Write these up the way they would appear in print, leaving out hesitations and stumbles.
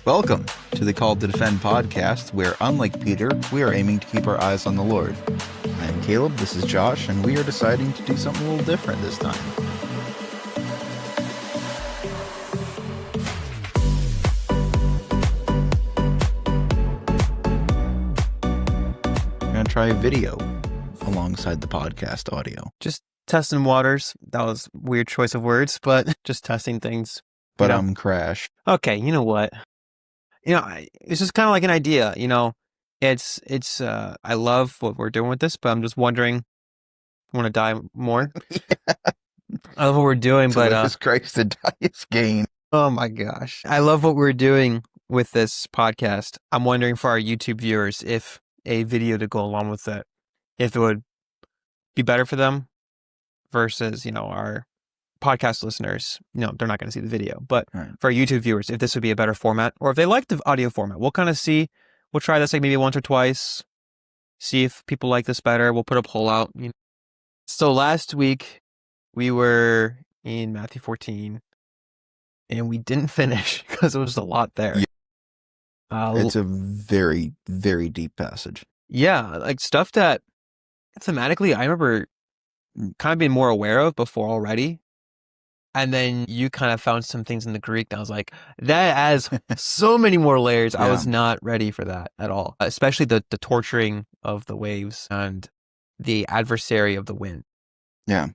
Welcome to the Called to Defend podcast, where, unlike Peter, we are aiming to keep our eyes on the Lord. I'm Caleb, this is Josh, and we are deciding to do something a little different this time. We're going to try a video alongside the podcast audio. Just testing waters. That was a weird choice of words, but just testing things. But crash. Okay, you know what? It's just kind of like an idea, it's I love what we're doing with this, but I'm just wondering, I want to die more. Yeah. I love what we're doing, To live is Christ, to die is gain. Oh my gosh. I love what we're doing with this podcast. I'm wondering for our YouTube viewers if a video to go along with it, if it would be better for them versus, our podcast listeners, they're not going to see the video, but right. For our YouTube viewers, if this would be a better format, or if they like the audio format, we'll kind of see. We'll try this like maybe once or twice, see if people like this better. We'll put a poll out. So last week we were in Matthew 14 and we didn't finish because it was a lot there. Yeah. It's a very, very deep passage. Yeah, like stuff that thematically I remember kind of being more aware of before already. And then you kind of found some things in the Greek that I was like, that has so many more layers. Yeah. I was not ready for that at all, especially the torturing of the waves and the adversary of the wind. Yeah.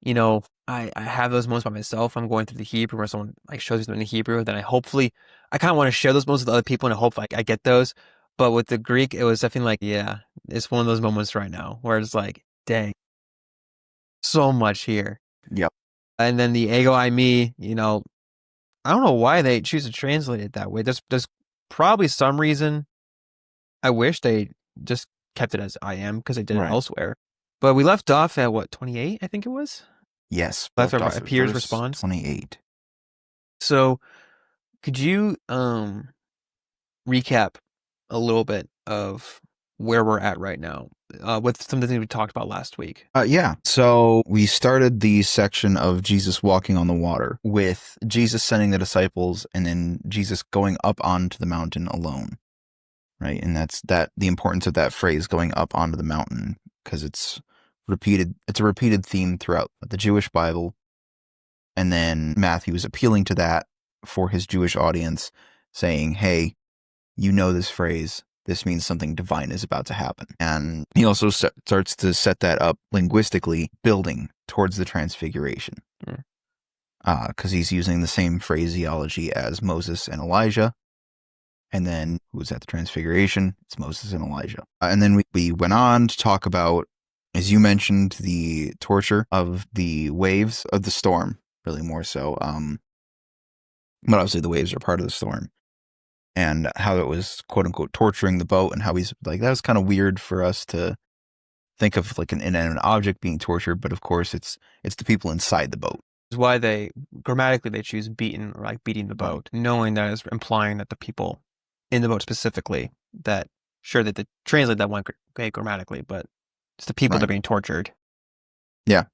I have those moments by myself. I'm going through the Hebrew where someone like shows me something in Hebrew. Then I kind of want to share those moments with other people and I hope like I get those. But with the Greek, it was definitely like, yeah, it's one of those moments right now where it's like, dang, so much here. Yep. And then the ego I me, I don't know why they choose to translate it that way. There's probably some reason. I wish they just kept it as I am because they did it elsewhere. But we left off at what, 28, I think it was? Yes. Left off at Peter's response. 28. So could you recap a little bit of where we're at right now with some of the things we talked about last week? Yeah. So we started the section of Jesus walking on the water with Jesus sending the disciples and then Jesus going up onto the mountain alone. Right. And that's the importance of that phrase, going up onto the mountain, because it's repeated. It's a repeated theme throughout the Jewish Bible. And then Matthew is appealing to that for his Jewish audience, saying, hey, you know this phrase. This means something divine is about to happen. And he also starts to set that up linguistically, building towards the transfiguration. Because he's using the same phraseology as Moses and Elijah. And then who was at the transfiguration? It's Moses and Elijah. And then we went on to talk about, as you mentioned, the torture of the waves of the storm, really more so. But obviously the waves are part of the storm. And how it was, quote unquote, torturing the boat, and how he's like, that was kind of weird for us to think of like an inanimate object being tortured. But of course, it's the people inside the boat. Is why they grammatically they choose beaten or like beating the boat, knowing that is implying that the people in the boat specifically, that sure that they translate that one grammatically, but it's the people that are being tortured. Yeah.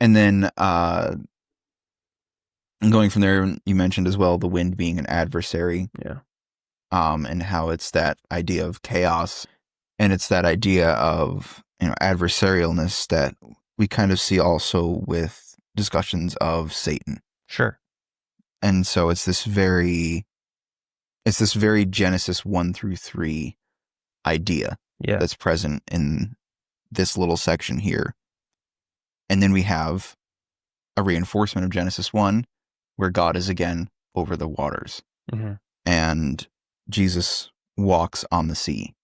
And then going from there, you mentioned as well the wind being an adversary. Yeah. And how it's that idea of chaos, and it's that idea of adversarialness that we kind of see also with discussions of Satan. Sure. And so it's this very Genesis 1-3 idea that's present in this little section here. And then we have a reinforcement of Genesis 1, where God is again over the waters. Mm-hmm. And Jesus walks on the sea.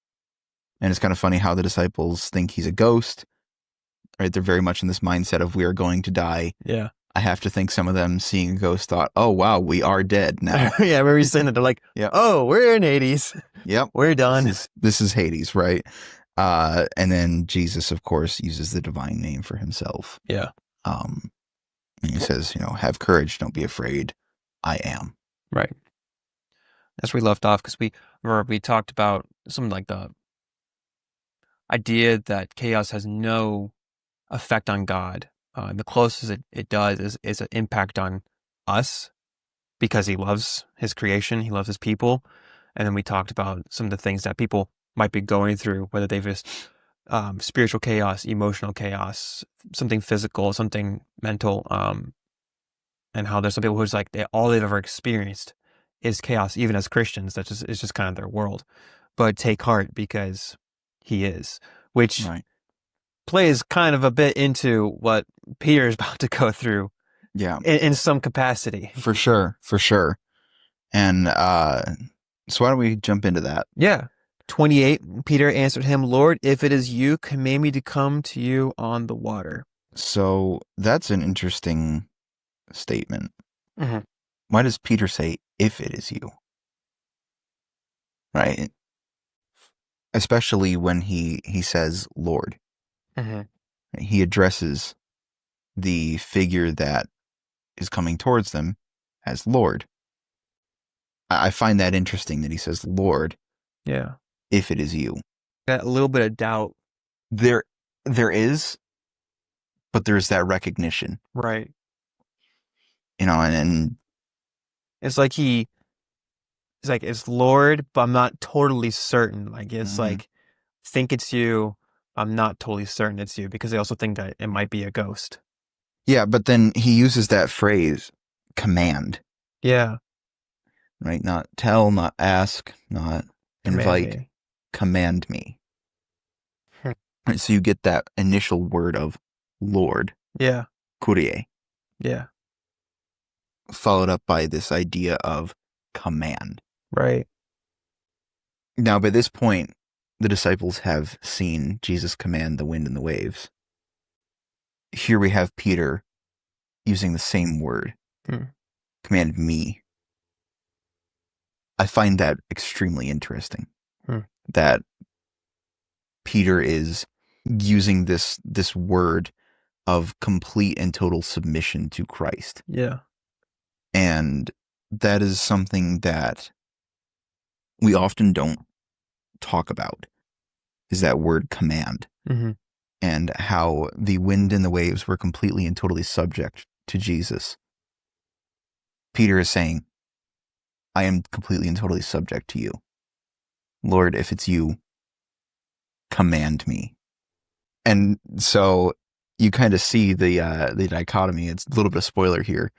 And it's kind of funny how the disciples think he's a ghost, right? They're very much in this mindset of we are going to die. Yeah. I have to think some of them seeing a ghost thought, oh, wow, we are dead now. Yeah, I remember you saying that. They're like, oh, we're in Hades. Yep. We're done. This is Hades, right? And then Jesus, of course, uses the divine name for himself. Yeah. And he says, have courage, don't be afraid. I am. Right. That's where we left off, because we talked about something like the idea that chaos has no effect on God. The closest it does is an impact on us because he loves his creation, he loves his people. And then we talked about some of the things that people might be going through, whether they've just spiritual chaos, emotional chaos, something physical, something mental, and how there's some people who's like all they've ever experienced is chaos, even as Christians. That's just it's just kind of their world. But take heart because he is, which Right. plays kind of a bit into what Peter is about to go through. Yeah. In some capacity. For sure. And so why don't we jump into that? Yeah. 28, Peter answered him, Lord, if it is you, command me to come to you on the water. So that's an interesting statement. Mm-hmm. Why does Peter say, if it is you? Right? Especially when he says, Lord. Mm-hmm. He addresses the figure that is coming towards them as Lord. I find that interesting that he says, Lord, Yeah. if it is you. Got a little bit of doubt. There is, but there's that recognition. Right. And it's like it's Lord, but I'm not totally certain. Like it's like, think it's you. I'm not totally certain it's you because they also think that it might be a ghost. Yeah, but then he uses that phrase, command. Yeah. Right? Not tell, not ask, not invite. Me. Command me. Right, so you get that initial word of Lord. Yeah. Kurie. Yeah. Followed up by this idea of command. Right. Now, by this point, the disciples have seen Jesus command the wind and the waves. Here we have Peter using the same word. Command me. I find that extremely interesting. That Peter is using this word of complete and total submission to Christ. Yeah. And that is something that we often don't talk about, is that word command. Mm-hmm. And how the wind and the waves were completely and totally subject to Jesus. Peter is saying, I am completely and totally subject to you. Lord, if it's you, command me. And so you kind of see the dichotomy. It's a little bit of spoiler here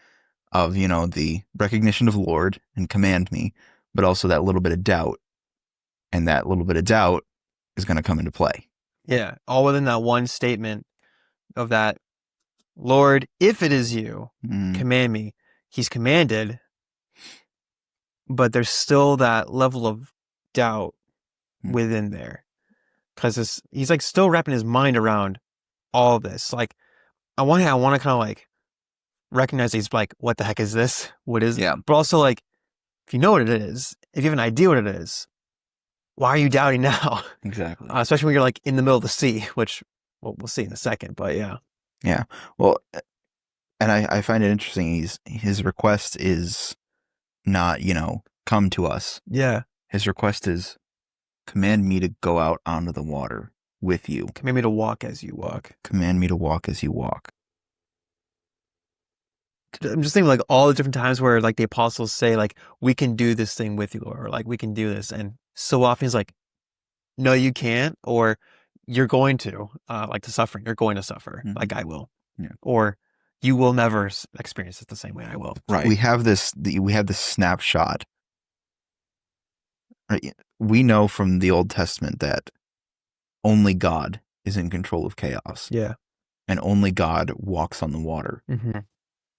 of, the recognition of Lord and command me, but also that little bit of doubt. And that little bit of doubt is going to come into play. Yeah. All within that one statement of that, Lord, if it is you, command me. He's commanded, but there's still that level of doubt within there. Because he's like still wrapping his mind around all of this. Like, I want to kind of like recognize he's like, what the heck is this? What is it? But also like, if you know what it is, if you have an idea what it is, why are you doubting now? Exactly. Especially when you're like in the middle of the sea, which we'll see in a second, but yeah. Yeah. Well, and I find it interesting. His request is not, come to us. Yeah. His request is, command me to go out onto the water with you. Command me to walk as you walk. Command me to walk as you walk. I'm just thinking like all the different times where like the apostles say like, we can do this thing with you, or like we can do this. And so often he's like, no, you can't, or you're going to, like the suffering, you're going to suffer, like I will. Yeah. Or you will never experience it the same way I will. Right. We have this snapshot. Right. We know from the Old Testament that only God is in control of chaos. Yeah. And only God walks on the water. Mm-hmm.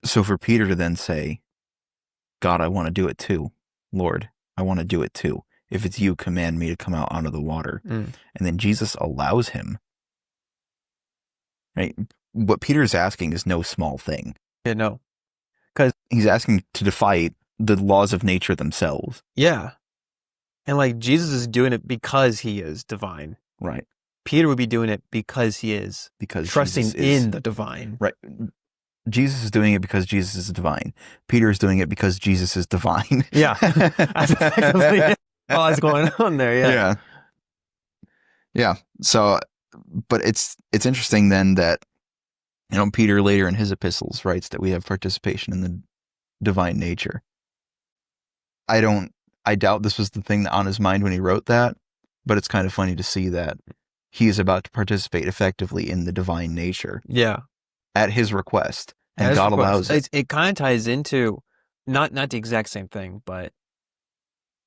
So for Peter to then say, God, I want to do it too. Lord, I want to do it too. If it's you, command me to come out onto the water. And then Jesus allows him. Right? What Peter is asking is no small thing. Yeah, no. Because he's asking to defy the laws of nature themselves. Yeah. And like Jesus is doing it because he is divine. Right. Peter would be doing it because he is. Because trusting in the divine. Right. Jesus is doing it because Jesus is divine. Peter is doing it because Jesus is divine. Yeah. That's effectively all that's going on there. Yeah. Yeah. Yeah. So, but it's interesting then that, Peter later in his epistles writes that we have participation in the divine nature. I doubt this was the thing on his mind when he wrote that, but it's kind of funny to see that he is about to participate effectively in the divine nature Yeah. at his request, and As God request, allows it. it kind of ties into not the exact same thing, but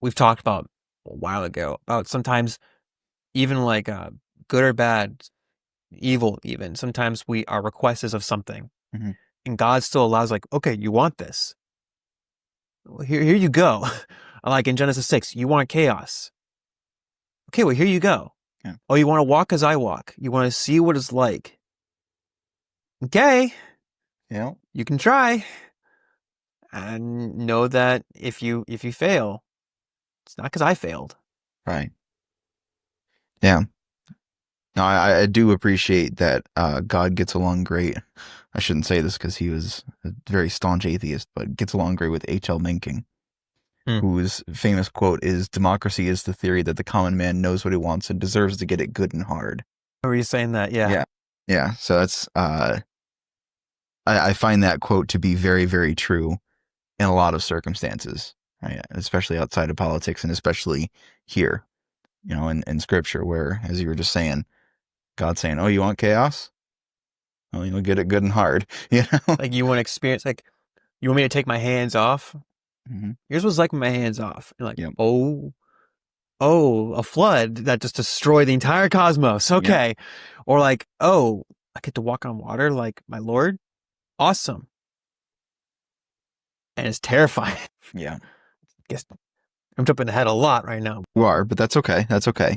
we've talked about a while ago about sometimes even like good or bad, evil even. Sometimes our request is of something, Mhm. and God still allows like, okay, you want this. Well, here you go. Like in Genesis 6, you want chaos. Okay, well here you go. Yeah. Oh, you want to walk as I walk. You want to see what it's like. Okay, Yeah. you can try, and know that if you fail, it's not because I failed. Right. Yeah. No, I do appreciate that God gets along great. I shouldn't say this because he was a very staunch atheist, but gets along great with H.L. Mencken, whose famous quote is, "Democracy is the theory that the common man knows what he wants and deserves to get it good and hard." Were you saying that? Yeah. Yeah. Yeah. So that's, I find that quote to be very, very true in a lot of circumstances, right? Especially outside of politics and especially here, in scripture, where, as you were just saying, God's saying, "Oh, you want chaos? Well, you'll get it good and hard." Like you want to experience, like you want me to take my hands off? Mm-hmm. Here's what's like with my hands off. You're like, Yep. oh, a flood that just destroyed the entire cosmos. Okay. Yep. Or like, oh, I get to walk on water like my Lord. Awesome. And it's terrifying. Yeah. Guess I'm jumping ahead a lot right now. You are, but that's okay. That's okay.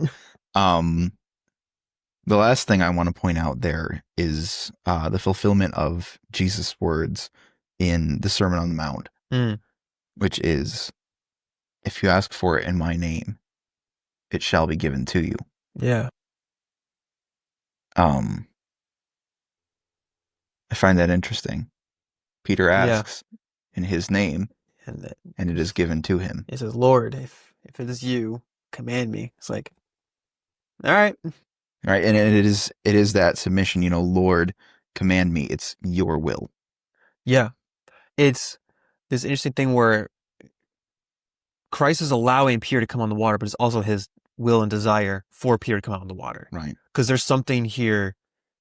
The last thing I want to point out there is the fulfillment of Jesus' words in the Sermon on the Mount, which is, "If you ask for it in my name, it shall be given to you." Yeah. I find that interesting. Peter asks in his name, and it is given to him. It says, "Lord, if it is you, command me." It's like, all right. Right. And it is that submission, "Lord, command me." It's your will. Yeah. It's this interesting thing where Christ is allowing Peter to come on the water, but it's also his will and desire for Peter to come out on the water. Right. Because there's something here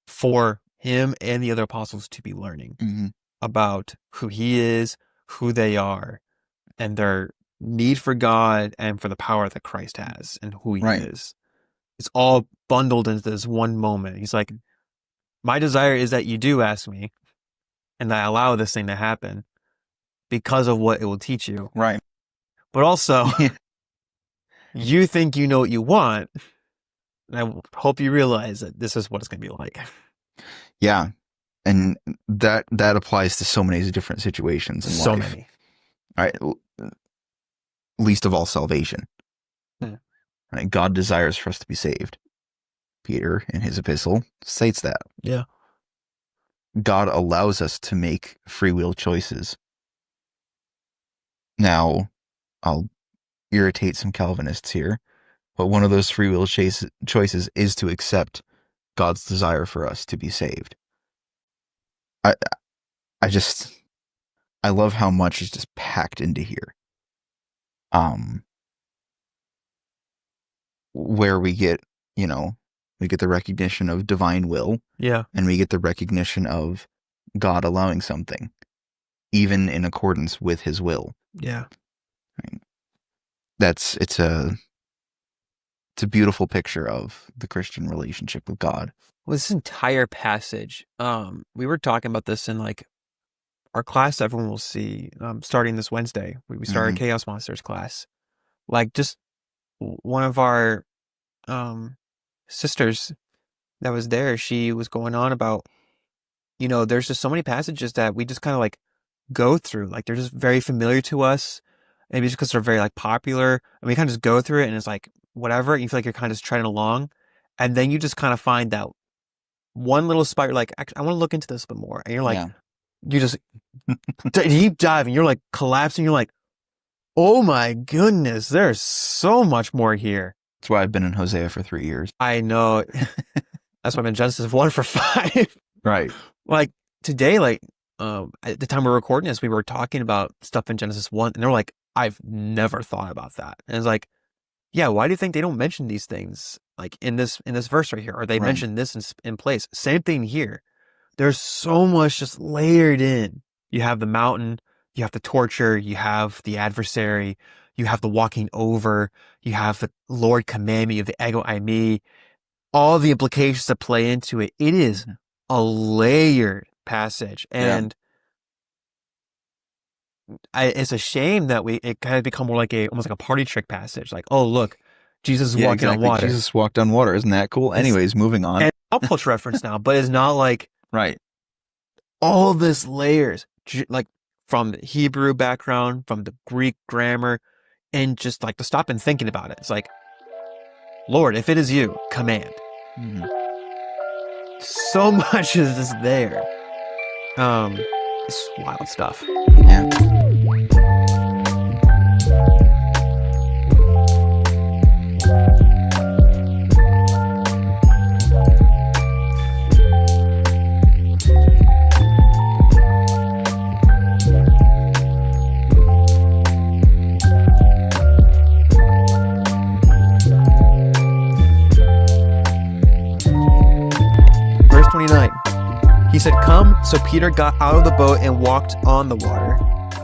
for him and the other apostles to be learning about who he is, who they are, and their need for God and for the power that Christ has and who he is. It's all bundled into this one moment. He's like, my desire is that you do ask me and that I allow this thing to happen because of what it will teach you. Right. But also, you think you know what you want, and I hope you realize that this is what it's going to be like. Yeah. And that applies to so many different situations in life. So many. All right. Least of all, salvation. Yeah. Right? God desires for us to be saved. Peter, in his epistle, states that. Yeah. God allows us to make free will choices. Now, I'll irritate some Calvinists here, but one of those free will choices is to accept God's desire for us to be saved. I love how much is just packed into here. Where we get the recognition of divine will. Yeah. And we get the recognition of God allowing something, even in accordance with his will. Yeah. Right? It's a beautiful picture of the Christian relationship with God. Well, this entire passage, we were talking about this in like our class everyone will see starting this Wednesday. We started Chaos Monsters class. Like just one of our sisters that was there, she was going on about, there's just so many passages that we just kind of like go through. Like they're just very familiar to us. Maybe just because they're very like popular. And we kind of just go through it and it's like whatever. And you feel like you're kind of just treading along. And then you just kind of find that one little spot, you're like, I want to look into this a bit more. And you're like, you just deep dive and you're like collapsing. You're like, oh my goodness, there's so much more here. That's why I've been in Hosea for 3 years. I know. That's why I'm in Genesis 1 for 5. Right. Like today, like at the time we're recording this, we were talking about stuff in Genesis 1 and they're like, I've never thought about that. And it's like, yeah, why do you think they don't mention these things like in this verse right here, or they Right. mention this in place? Same thing here. There's so much just layered in. You have the mountain, you have the torture, you have the adversary, you have the walking over, you have the Lord command me, you have the ego I me, all the implications that play into it. It is a layered passage, and it's a shame that it kind of become more like almost like a party trick passage. Like, oh look, Jesus is Yeah, walking on exactly. water. Jesus walked on water. Isn't that cool? Anyways, moving on. And pop culture reference now, but it's not like Right. all this layers, like from the Hebrew background, from the Greek grammar, and just like to stop and thinking about it. It's like, Lord, if it is you, command. Mhm. So much is just there. It's wild stuff. Yeah. Verse 29. He said, come. So Peter got out of the boat and walked on the water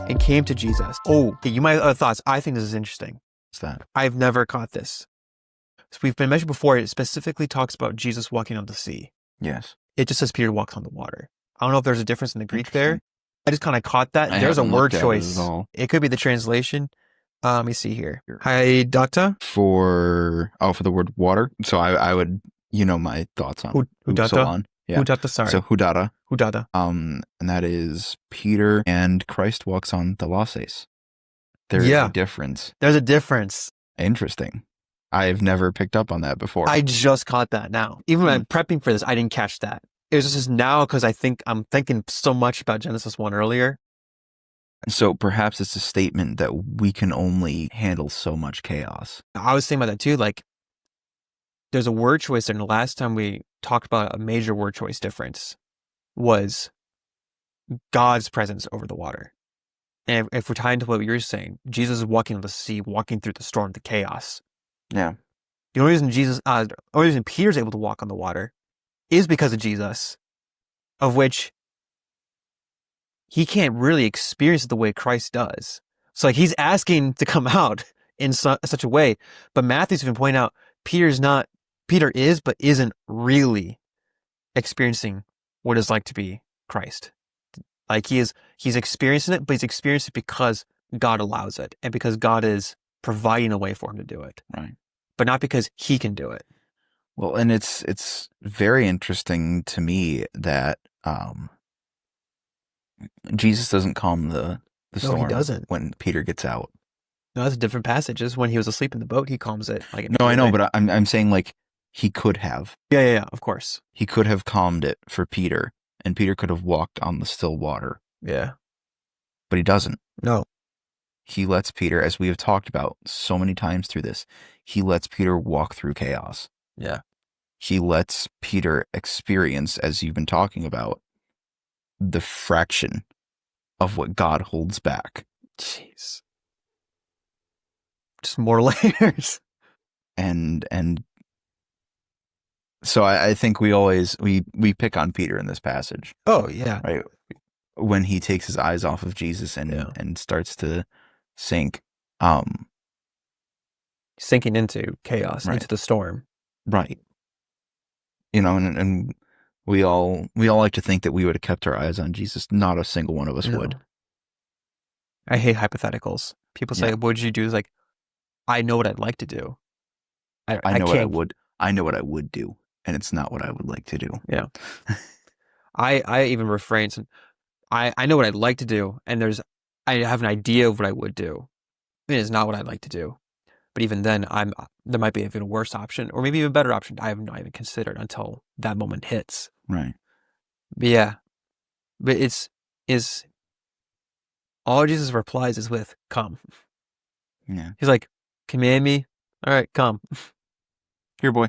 and came to Jesus. Oh, okay, you might have other thoughts. I think this is interesting. What's that? I've never caught this. So we've been mentioned before, it specifically talks about Jesus walking on the sea. Yes. It just says Peter walks on the water. I don't know if there's a difference in the Greek there. I just kind of caught that. I There's a haven't word looked at it choice. at all. It could be the translation. Let me see here. Hi, Doctor. For the word water. So I would, my thoughts on Hudata? Upsilon. Yeah. Hudata, sorry. So hudata. Hudata. And that is Peter and Christ walks on the Thalasses. There's a difference. There's a difference. Interesting. I've never picked up on that before. I just caught that now. Even when I'm prepping for this, I didn't catch that. It was just now because I'm thinking so much about Genesis 1 earlier. So perhaps it's a statement that we can only handle so much chaos. I was thinking about that too. Like, there's a word choice there. And the last time we talked about a major word choice difference was God's presence over the water. And if we're tying to what you were saying, Jesus is walking on the sea, walking through the storm, the chaos. Yeah. The only reason Peter's able to walk on the water is because of Jesus, of which he can't really experience it the way Christ does. So like he's asking to come out in such a way, but Matthew's even pointing out Peter is, but isn't really experiencing what it's like to be Christ. Like he's experiencing it, but he's experiencing it because God allows it and because God is providing a way for him to do it. Right. But not because he can do it. Well, and it's very interesting to me that Jesus doesn't calm the storm. No, he doesn't. When Peter gets out. No, that's a different passage. Just when he was asleep in the boat, he calms it. Like no, I know, but I'm saying like he could have. Yeah, of course. He could have calmed it for Peter, and Peter could have walked on the still water. Yeah. But he doesn't. No. He lets Peter, as we have talked about so many times through this, he lets Peter walk through chaos. Yeah. He lets Peter experience, as you've been talking about, the fraction of what God holds back. Jeez. Just more layers. And so I think we pick on Peter in this passage. Oh, yeah. Right? When he takes his eyes off of Jesus and starts to sink. Sinking into chaos, into the storm. Right. And we all like to think that we would have kept our eyes on Jesus. Not a single one of us would. I hate hypotheticals. People say, what would you do? It's like, I know what I'd like to do. I know what I would do, and it's not what I would like to do. Yeah. I even refrain. I know what I'd like to do, and I have an idea of what I would do. It is not what I'd like to do. But even then, there might be even a worse option, or maybe even a better option I have not even considered until that moment hits. Right. But yeah. But it's all Jesus replies is with, come. Yeah. He's like, command me. All right, come. Here, boy.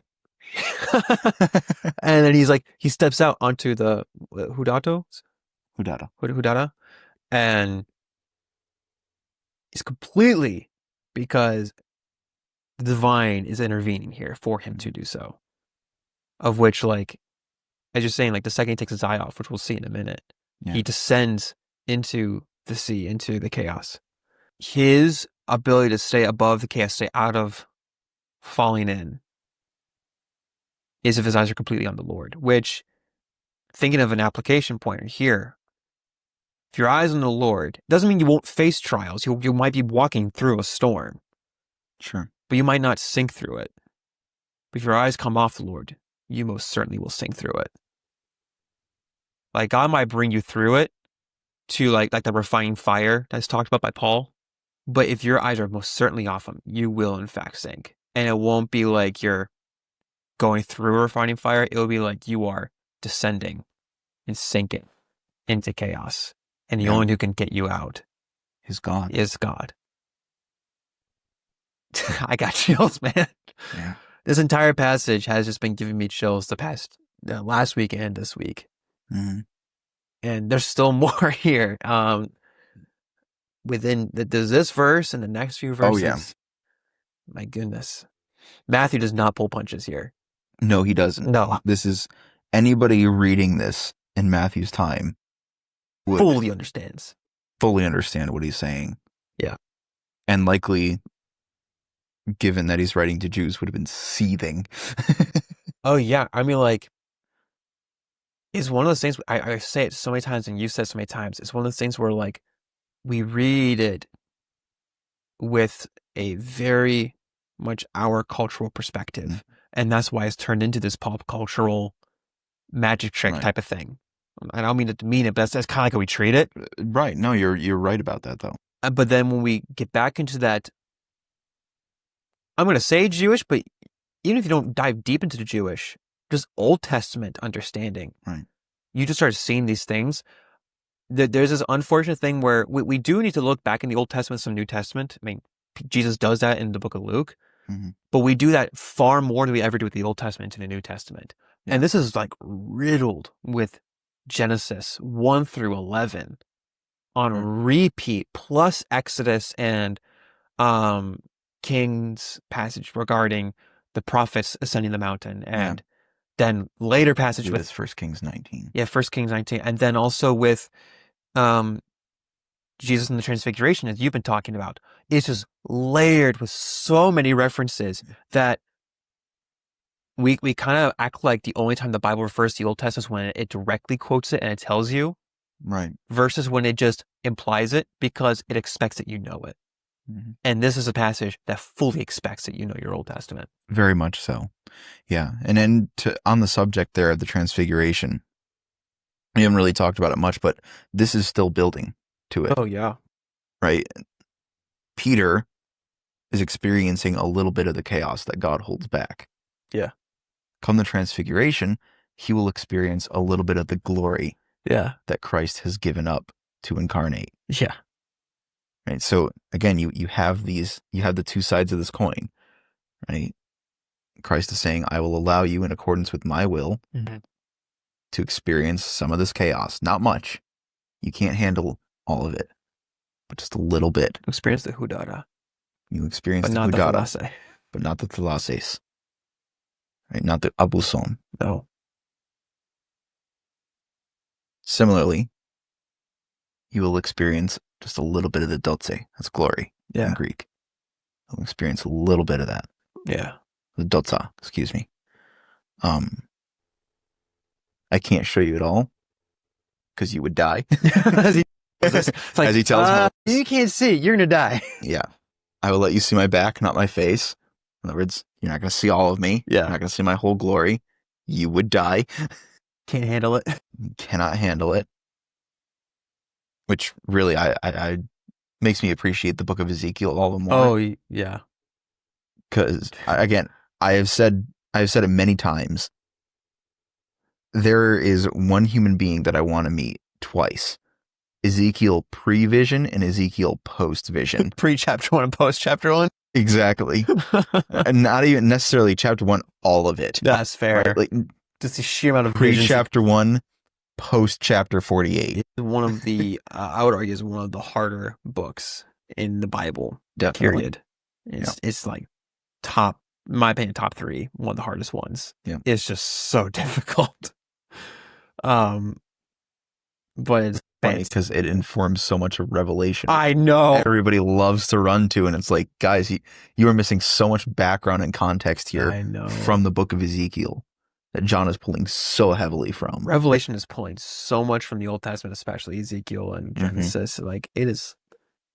And then he steps out onto the Hudata, and is completely because the divine is intervening here for him to do so. Of which, like, as you're saying, like the second he takes his eye off, which we'll see in a minute, he descends into the sea, into the chaos. His ability to stay above the chaos, stay out of falling in, is if his eyes are completely on the Lord, which, thinking of an application pointer here, if your eyes on the Lord, doesn't mean you won't face trials. You might be walking through a storm. Sure. But you might not sink through it. But if your eyes come off the Lord, you most certainly will sink through it. Like, God might bring you through it to like the refining fire that's talked about by Paul. But if your eyes are most certainly off him, you will in fact sink. And it won't be like you're going through a refining fire. It will be like you are descending and sinking into chaos. And the only one who can get you out is God. I got chills, man. Yeah. This entire passage has just been giving me chills the past last week and this week. Mm-hmm. And there's still more here. There's this verse and the next few verses. Oh, yeah. My goodness. Matthew does not pull punches here. No, he doesn't. No. This is anybody reading this in Matthew's time would fully understand what he's saying. Yeah. And likely, given that he's writing to Jews, would have been seething. Oh, yeah. I mean, like, it's one of those things, I say it so many times and you said so many times, it's one of those things where, like, we read it with a very much our cultural perspective. Mm-hmm. And that's why it's turned into this pop cultural magic trick type of thing. I don't mean to demean it, but that's kind of like how we treat it. Right. No, you're right about that, though. But then when we get back into that, I'm going to say Jewish, but even if you don't dive deep into the Jewish, just Old Testament understanding, right? You just start seeing these things. There's this unfortunate thing where we do need to look back in the Old Testament, some New Testament. I mean, Jesus does that in the book of Luke, but we do that far more than we ever do with the Old Testament to the New Testament. Yeah. And this is like riddled with Genesis 1 through 11 on repeat, plus Exodus and King's passage regarding the prophets ascending the mountain, and then later passage with 1 Kings 19. Yeah, 1 Kings 19, and then also with Jesus and the Transfiguration, as you've been talking about. It's just layered with so many references that we kind of act like the only time the Bible refers to the Old Testament is when it directly quotes it and it tells you, right? Versus when it just implies it because it expects that you know it. Mm-hmm. And this is a passage that fully expects that you know your Old Testament. Very much so. Yeah. And then on the subject there of the Transfiguration, we haven't really talked about it much, but this is still building to it. Oh, yeah. Right? Peter is experiencing a little bit of the chaos that God holds back. Yeah. Come the Transfiguration, he will experience a little bit of the glory that Christ has given up to incarnate. Yeah. Right. So again, you have the two sides of this coin, right? Christ is saying, I will allow you in accordance with my will to experience some of this chaos. Not much. You can't handle all of it, but just a little bit. Experience the hudara. You experience the hudara, but not the thalases. Right? Not the abuson. No. Similarly, you will experience just a little bit of the dotse. That's glory in Greek. You'll experience a little bit of that. Yeah. The dotsa, excuse me. I can't show you it all because you would die. As he tells Moses. You can't see. You're going to die. Yeah. I will let you see my back, not my face. In other words, you're not going to see all of me. Yeah. You're not going to see my whole glory. You would die. Can't handle it. Cannot handle it. Which really, I makes me appreciate the book of Ezekiel all the more. Oh, yeah. Because, again, I have said it many times. There is one human being that I want to meet twice. Ezekiel pre-vision and Ezekiel post-vision. Pre-chapter 1 and post-chapter 1? Exactly. And not even necessarily chapter 1, all of it. That's fair. Right? Like, just the sheer amount of pre-chapter 1, post-chapter 48. One of the, I would argue, is one of the harder books in the Bible. Definitely. Period. It's like top, in my opinion, top 3, one of the hardest ones. Yeah. It's just so difficult. But it's funny because it informs so much of Revelation. I know. Everybody loves to run to, and it's like, guys, you are missing so much background and context here from the book of Ezekiel that John is pulling so heavily from. Revelation is pulling so much from the Old Testament, especially Ezekiel and Genesis. Like, it is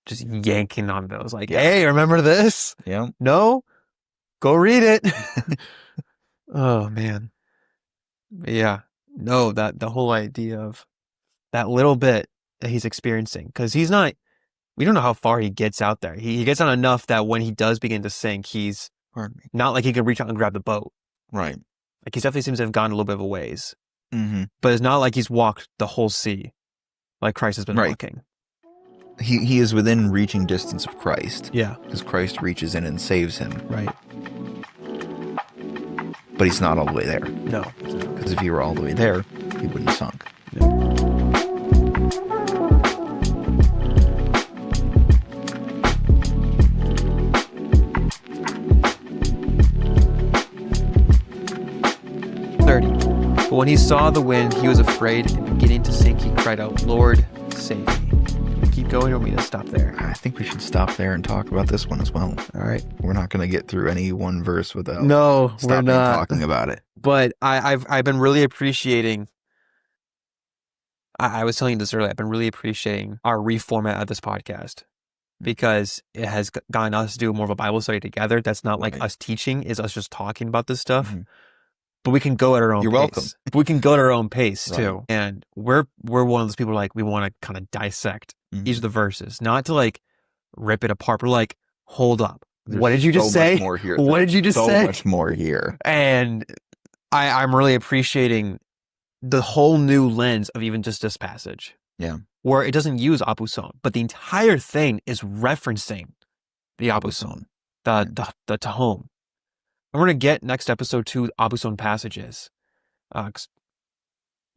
just yanking on those. Like, hey, remember this? Yeah. No? Go read it. Oh, man. Yeah. No, that the whole idea of that little bit that he's experiencing, because we don't know how far he gets out there. He gets out enough that when he does begin to sink, he's not like he can reach out and grab the boat. Right. Like, he definitely seems to have gone a little bit of a ways. But it's not like he's walked the whole sea like Christ has been walking. He is within reaching distance of Christ. Yeah. Because Christ reaches in and saves him. Right. But he's not all the way there. No. Because if he were all the way there, he wouldn't have sunk. No. But when he saw the wind, he was afraid, and beginning to sink, he cried out, Lord, save me. Can we keep going, or we need to stop there? I think we should stop there and talk about this one as well. All right. We're not going to get through any one verse without we're not talking about it. But I've been really appreciating. I was telling you this earlier. I've been really appreciating our reformat of this podcast because it has gotten us to do more of a Bible study together. That's not like us teaching; is us just talking about this stuff. But we can go at our own pace. You're welcome. We can go at our own pace too. And we're one of those people like we want to kind of dissect each of the verses, not to like rip it apart. But like, hold up. What did you just say? What did you just say? So much more here. And I'm really appreciating the whole new lens of even just this passage. Yeah. Where it doesn't use abuson, but the entire thing is referencing the abuson, the tahom. And we're going to get next episode to abuson passages. Because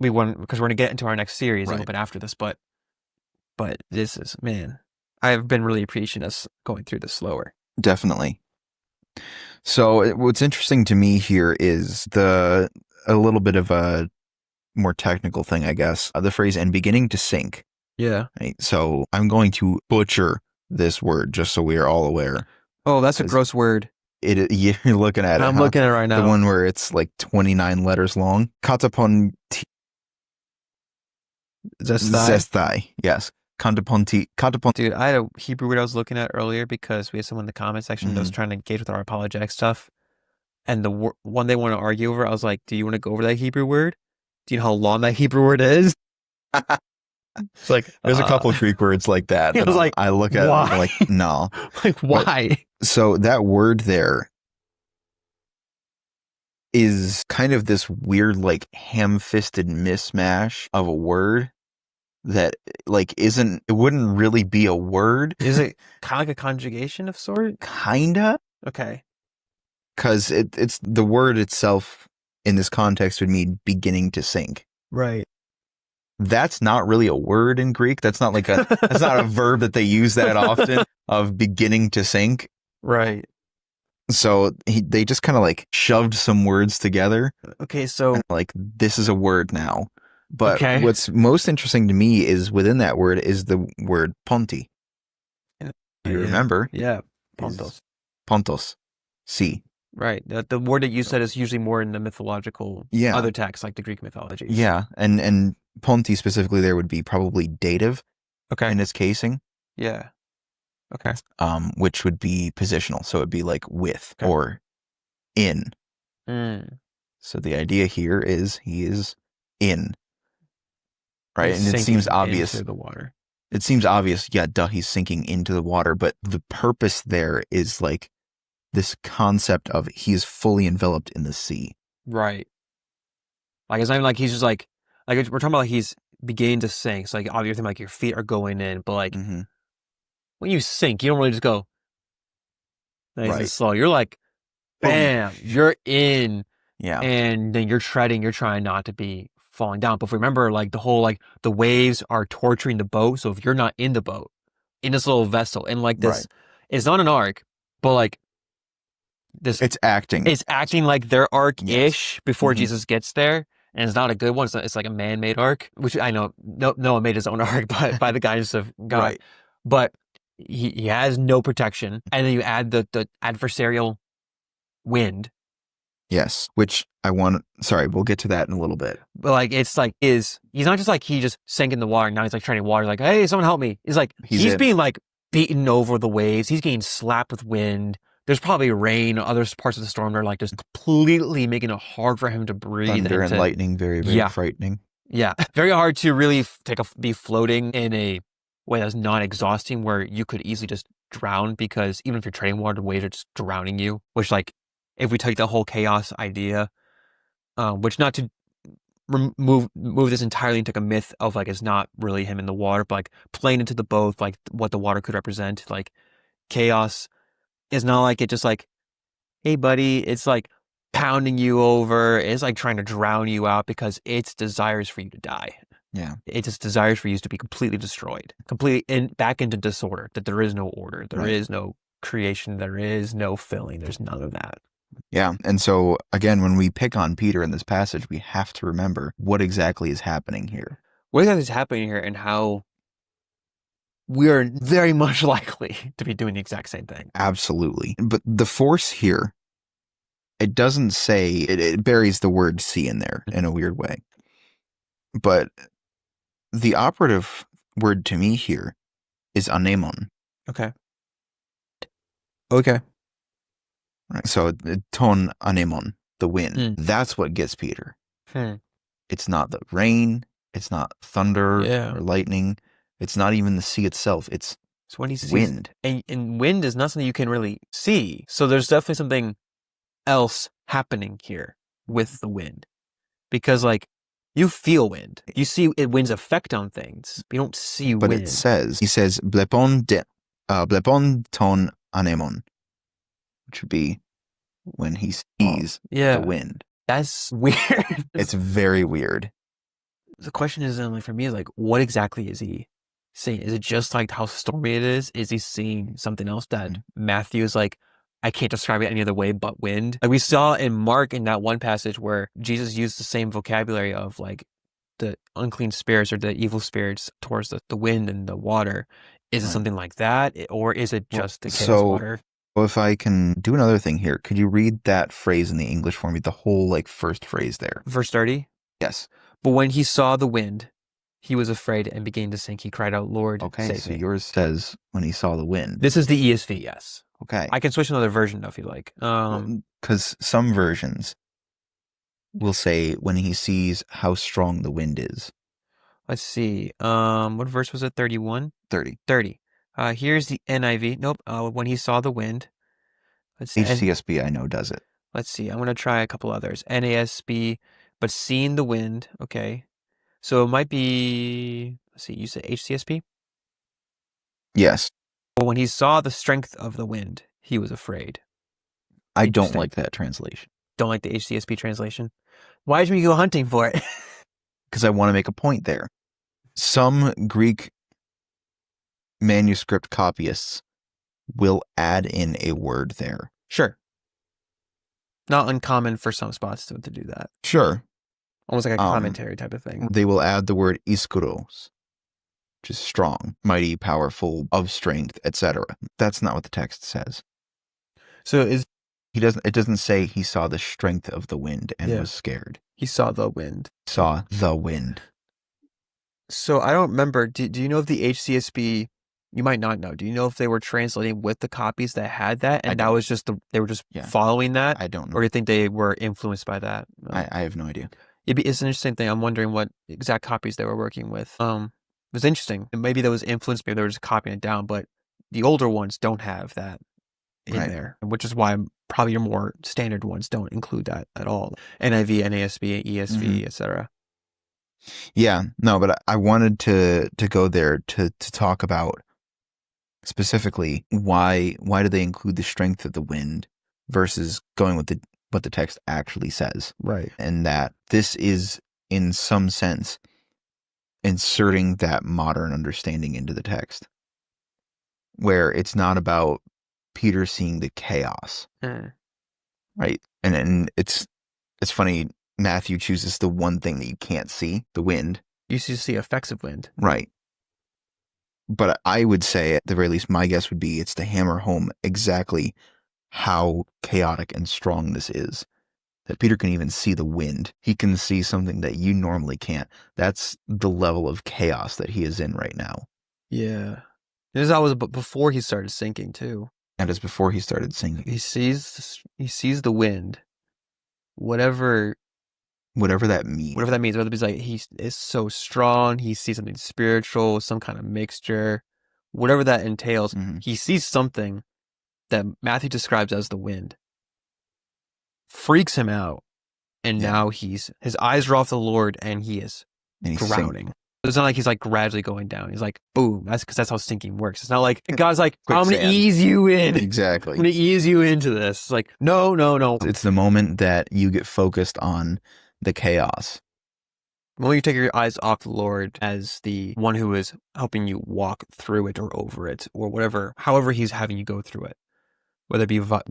we're going to get into our next series a little bit after this. But this is, man, I've been really appreciating us going through this slower. Definitely. So what's interesting to me here is a little bit of a more technical thing, I guess. The phrase, and beginning to sink. Yeah. Right? So I'm going to butcher this word just so we are all aware. Oh, that's a gross word. You're looking at it. I'm looking at it right now. The one where it's like 29 letters long. Katapon Zesthai. Yes. Katapon. Dude, I had a Hebrew word I was looking at earlier because we had someone in the comment section that was trying to engage with our apologetic stuff. And the one they want to argue over, I was like, do you want to go over that Hebrew word? Do you know how long that Hebrew word is? It's like, there's a couple of Greek words like that. I was like, I look at why? it and I'm like, no. Like, why? So that word there is kind of this weird, like, ham-fisted mismatch of a word that, like, it wouldn't really be a word. Is it kind of like a conjugation of sort? Kinda. Okay. Because it's the word itself in this context would mean beginning to sink. Right. That's not really a word in Greek. That's not that's not a verb that they use that often, of beginning to sink. Right. So they just kind of like shoved some words together. Okay, so like, this is a word now. But what's most interesting to me is within that word is the word ponti. You remember? Yeah. Pontos. Pontos. See. Right. The word that you said is usually more in the mythological other texts, like the Greek mythologies. Yeah. And ponti specifically there would be probably dative in its casing. Yeah. Okay. Which would be positional. So it'd be like with or in. So the idea here is he is in. Right. And it seems obvious. Into the water. It seems obvious. Yeah, duh, he's sinking into the water. But the purpose there is like this concept of he is fully enveloped in the sea. Right. Like, it's not even like he's just like we're talking about like he's beginning to sink. So like obviously like your feet are going in, but like when you sink, you don't really just go nice and slow. You're like, bam, you're in. Yeah. And then you're treading, you're trying not to be falling down. But if we remember, like the whole, like the waves are torturing the boat. So if you're not in the boat, in this little vessel, and like this, Right. it's not an ark, but like this, It's acting. it's acting like their ark-ish Yes. before Mhm. Jesus gets there. And it's not a good one. It's like a man-made ark, which I know Noah made his own ark by the guidance of God. Right. But he has no protection. And then you add the adversarial wind. Yes. Which we'll get to that in a little bit. But like, it's like, he's not just like he just sank in the water. Now he's like treading water, like, hey, someone help me. He's like, he's being like beaten over the waves. He's getting slapped with wind. There's probably rain. Other parts of the storm are like just completely making it hard for him to breathe. Thunder and lightning, very, very frightening. Yeah. Very hard to really be floating in a way that's not exhausting, where you could easily just drown, because even if you're treading water, the waves are just drowning you. Which, like, if we take the whole chaos idea, which, not to move this entirely into a myth of like it's not really him in the water, but like playing into the both, like what the water could represent, like chaos is not like it just like, hey buddy, it's like pounding you over. It's like trying to drown you out, because its desires for you to die. Yeah. It just desires for you to be completely destroyed, completely back into disorder, that there is no order, there is no creation, there is no filling, there's none of that. Yeah. And so again, when we pick on Peter in this passage, we have to remember what exactly is happening here. What exactly is happening here, and how we are very much likely to be doing the exact same thing. Absolutely. But the force here, it doesn't say, it buries the word sea in there in a weird way. But the operative word to me here is anemon. Okay. Right. So ton anemon, the wind. That's what gets Peter. It's not the rain. It's not thunder or lightning. It's not even the sea itself. It's when he sees wind. And wind is not something you can really see. So there's definitely something else happening here with the wind. Because like, you feel wind. You see wind's effect on things. But you don't see wind. But he says blepon ton anemon, which would be when he sees the wind. That's weird. It's very weird. The question is, like, for me, is like, what exactly is he saying? Is it just like how stormy it is? Is he seeing something else that Matthew is like, I can't describe it any other way but wind? Like we saw in Mark in that one passage where Jesus used the same vocabulary of like the unclean spirits or the evil spirits towards the wind and the water. Is it something like that? Or is it just the chaos water? Well, if I can do another thing here, could you read that phrase in the English for me? The whole like first phrase there. Verse 30? Yes. But when he saw the wind, he was afraid and began to sink. He cried out, Lord, okay, save so me. Yours says when he saw the wind. This is the ESV, yes. Okay. I can switch to another version though if you like. Because some versions will say when he sees how strong the wind is. Let's see. What verse was it? 31? 30. Here's the NIV. Nope. When he saw the wind. Let's see. HCSB, I know, does it. Let's see. I'm going to try a couple others. NASB, but seeing the wind. Okay. So it might be, let's see, you said HCSB? Yes. But when he saw the strength of the wind, he was afraid. I don't like that translation. Don't like the HCSB translation? Why did you go hunting for it? Because I want to make a point there. Some Greek manuscript copyists will add in a word there. Sure. Not uncommon for some spots to do that. Sure. Almost like a commentary type of thing. They will add the word iskouros, which is strong, mighty, powerful, of strength, etc. That's not what the text says. So it doesn't say he saw the strength of the wind and was scared. He saw the wind. Saw the wind. So I don't remember. Do you know if the HCSB, you might not know, do you know if they were translating with the copies that had that and that was just they were just following that? I don't know. Or do you think they were influenced by that? I have no idea. It's an interesting thing. I'm wondering what exact copies they were working with. It was interesting. Maybe that was influenced, maybe they were just copying it down, but the older ones don't have that in there, which is why probably your more standard ones don't include that at all. NIV, NASB, ESV, etc. Yeah, no, but I wanted to go there to talk about specifically why do they include the strength of the wind versus going with what the text actually says. Right. And that this is in some sense inserting that modern understanding into the text. where it's not about Peter seeing the chaos, right? And it's funny. Matthew chooses the one thing that you can't see, the wind. You see effects of wind. Right. But I would say, at the very least, my guess would be it's to hammer home exactly how chaotic and strong this is. That Peter can even see the wind. He can see something that you normally can't. That's the level of chaos that he is in right now. Yeah. This was before he started sinking too. And it's before he started singing. He sees the wind. Whatever that means. Whatever that means. Whether it's like he is so strong, he sees something spiritual, some kind of mixture, whatever that entails. Mm-hmm. He sees something that Matthew describes as the wind. Freaks him out. And now his eyes are off the Lord and he's drowning. Sinking. It's not like he's like gradually going down. He's like, boom. That's because that's how sinking works. It's not like God's like, I'm going to ease you in. Exactly. I'm going to ease you into this. It's like, no. It's the moment that you get focused on the chaos. The moment you take your eyes off the Lord as the one who is helping you walk through it or over it or whatever, however he's having you go through it, whether it be by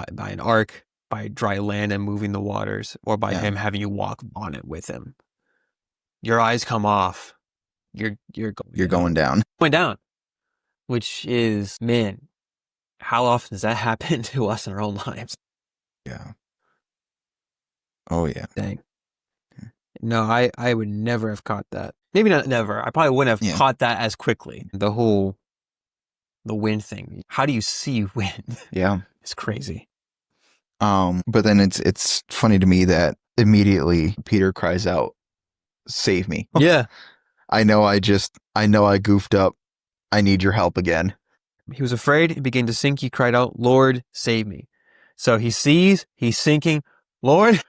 an ark, by dry land and moving the waters, or by him having you walk on it with him. Your eyes come off. You're going down. Going down. Which is, man, how often does that happen to us in our own lives? Yeah. Oh, yeah. Dang. No, I would never have caught that. Maybe not never. I probably wouldn't have caught that as quickly. The wind thing. How do you see wind? Yeah. It's crazy. But then it's funny to me that immediately Peter cries out, "Save me." Yeah. I know I goofed up. I need your help again. He was afraid. He began to sink. He cried out, "Lord, save me." So he sees, he's sinking. Lord,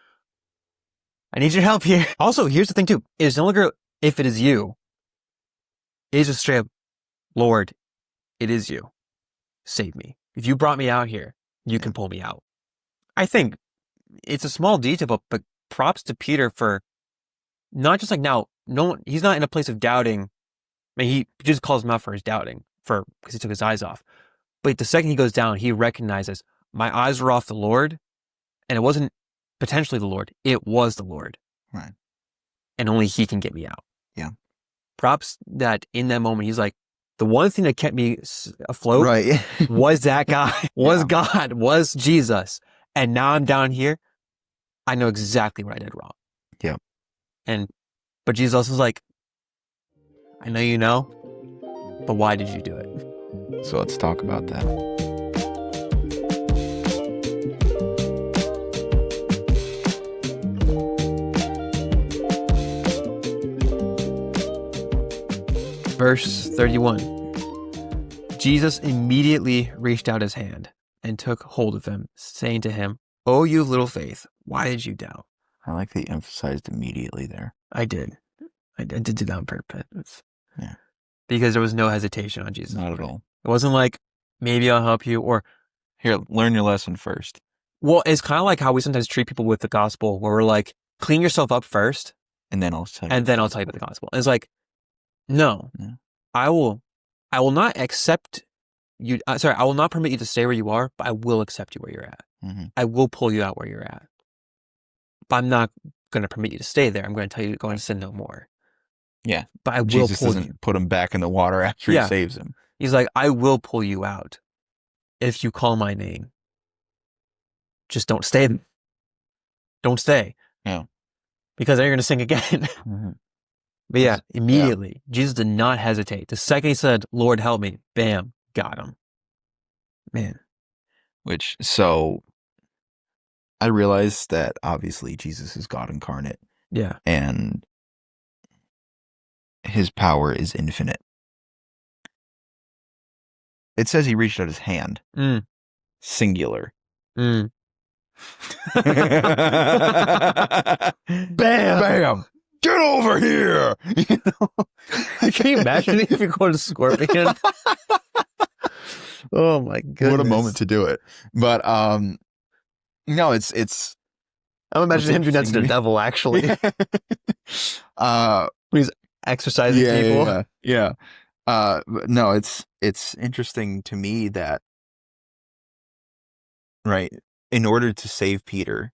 I need your help here. Also, here's the thing too. It's no longer if it is you. It is just straight up, Lord, it is you. Save me. If you brought me out here, you can pull me out. I think it's a small detail, but props to Peter for not just like now, he's not in a place of doubting. I mean, he just calls him out for his doubting because he took his eyes off. But the second he goes down, he recognizes my eyes were off the Lord, and it wasn't potentially the Lord. It was the Lord. Right. And only he can get me out. Yeah. Props that in that moment, he's like, the one thing that kept me afloat was that guy, was God, was Jesus. And now I'm down here. I know exactly what I did wrong. Yeah. But Jesus also was like, I know you know, but why did you do it? So let's talk about that. Verse 31. Jesus immediately reached out his hand and took hold of him, saying to him, "Oh, you of little faith, why did you doubt?" I like that you emphasized immediately there. I did. I did do that on purpose. Yeah. Because there was no hesitation on Jesus. Not at all. It wasn't like, maybe I'll help you, or here, learn your lesson first. Well, it's kind of like how we sometimes treat people with the gospel, where we're like, clean yourself up first, and then I'll tell you. And then I'll tell you about the gospel. And it's like, no, I will not accept you. I will not permit you to stay where you are, but I will accept you where you're at. Mm-hmm. I will pull you out where you're at. But I'm not going to permit you to stay there. I'm going to tell you to go and sin no more. Yeah. But I will Jesus pull doesn't you. Put him back in the water after he saves him. He's like, I will pull you out if you call my name. Just don't stay. Don't stay. Yeah. Because then you're going to sink again. Mm-hmm. But yeah, immediately, Jesus did not hesitate. The second he said, Lord, help me, bam, got him. Man. So I realized that obviously Jesus is God incarnate. Yeah. And his power is infinite. It says he reached out his hand. Singular. Bam! Bam! Get over here! Can you imagine if you go to Scorpion? Oh my goodness. What a moment to do it. But no, it's I'm imagining him doing that to the devil, actually. When he's exercising people. Yeah. No, it's interesting to me that, right, in order to save Peter,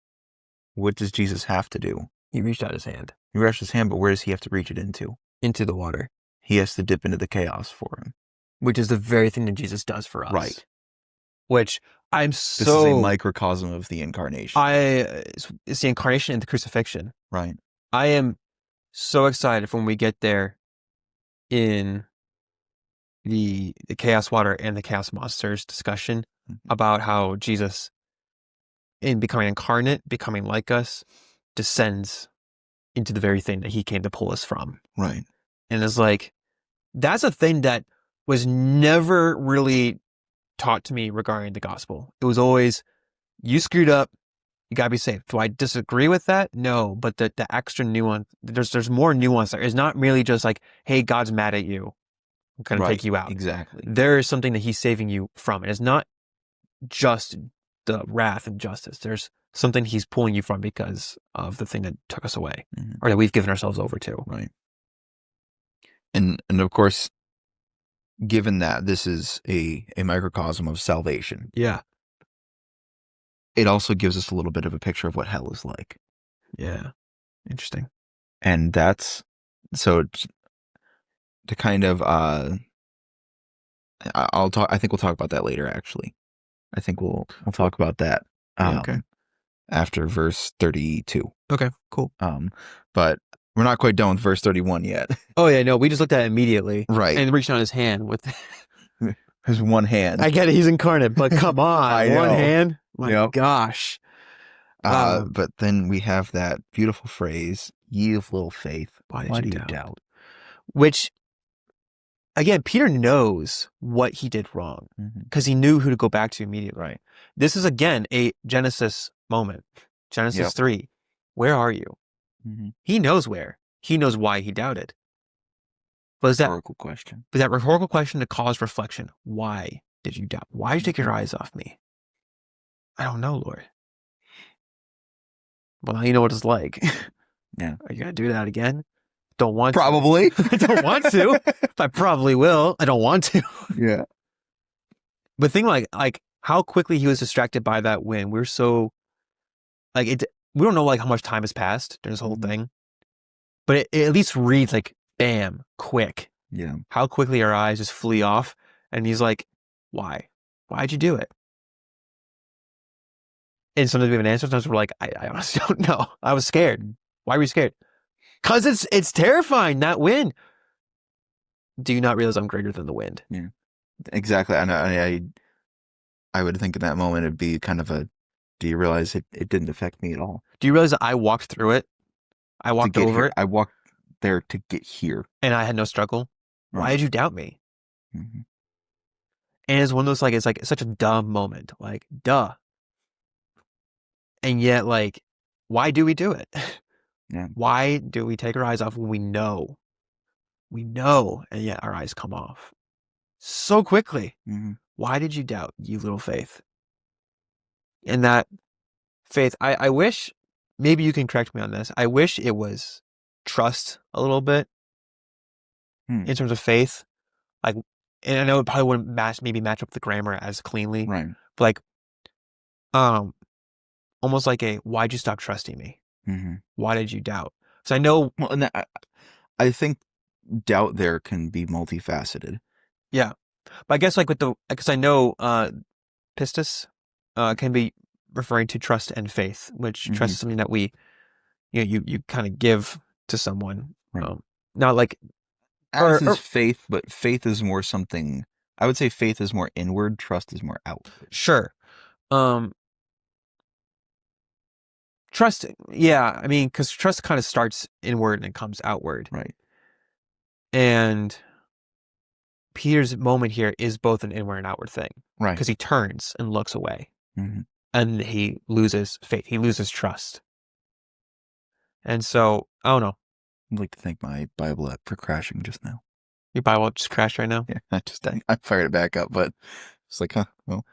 what does Jesus have to do? He reached out his hand He reaches his hand, but where does he have to reach it into? into the water, He has to dip into the chaos for him. which is the very thing that Jesus does for us. Right. Which I'm This is a microcosm of the incarnation. it's the incarnation and the crucifixion. Right. I am so excited when we get there in the chaos water and the chaos monsters discussion about how Jesus, in becoming incarnate, becoming like us, descends into the very thing that he came to pull us from. Right. And it's like, that's a thing that was never really taught to me regarding the gospel. It was always, you screwed up, you gotta be saved. Do I disagree with that? No, but the extra nuance, there's more nuance there. It's not merely just like, hey, God's mad at you, I'm gonna take you out. Exactly. There is something that he's saving you from. And it's not just the wrath and justice. There's something he's pulling you from because of the thing that took us away, or that we've given ourselves over to. Right. And of course, given that this is a microcosm of salvation, Yeah. it also gives us a little bit of a picture of what hell is like. Yeah. Interesting. And that's so to kind of I think we'll talk about that later, actually. I think we'll talk about that Okay. after verse 32. Okay, cool. But we're not quite done with verse 31 yet. Oh yeah, no, we just looked at it immediately. Right. And reached on his hand with His one hand. I get it, he's incarnate, but come on. I one know. hand? My Yep. gosh. But then we have that beautiful phrase, ye of little faith, Why why did do you you doubt? Which, again, Peter knows what he did wrong because he knew who to go back to immediately. Right. This is, again, a Genesis moment. Genesis 3. Where are you? He knows where. He knows why he doubted. Was that Rhetorical question? Was that rhetorical question to cause reflection? Why did you doubt? Why did you take your eyes off me? I don't know, Lord. Well, now you know what it's like. Yeah. Are you going to do that again? Don't want Probably. to. I don't want to. I probably will. I don't want to. Yeah. But think like how quickly he was distracted by that wind. We're so we don't know like how much time has passed during this whole thing. But it at least reads like bam, quick. Yeah. How quickly our eyes just flee off. And he's like, why? Why'd you do it? And sometimes we have an answer. Sometimes we're like, I honestly don't know. I was scared. Why were you scared? Because it's terrifying, that wind. Do you not realize I'm greater than the wind? Yeah. Exactly. And I would think in that moment it'd be kind of do you realize it didn't affect me at all? Do you realize that I walked through it? I walked over it. I walked there to get here. And I had no struggle. Right. Why did you doubt me? And it's one of those, it's such a dumb moment. Like, duh. And yet, why do we do it? Yeah. Why do we take our eyes off when we know? We know, and yet our eyes come off so quickly. Why did you doubt, you little faith? And that faith, I wish, maybe you can correct me on this, I wish it was trust a little bit in terms of faith. And I know it probably wouldn't match up the grammar as cleanly. Right. But almost like why'd you stop trusting me? Why did you doubt? So I know. Well, and I think doubt there can be multifaceted. Yeah. But I guess because I know pistis can be referring to trust and faith, which trust is something that you kind of give to someone. Right. Not like as is faith, but faith is more something. I would say faith is more inward, trust is more outward. Sure. Trust, yeah. I mean, because trust kind of starts inward and it comes outward. Right. And Peter's moment here is both an inward and outward thing. Right. Because he turns and looks away. And he loses faith. He loses trust. And so, I don't know. I'd like to thank my Bible app for crashing just now. Your Bible just crashed right now? Yeah, I fired it back up, but it's like, well.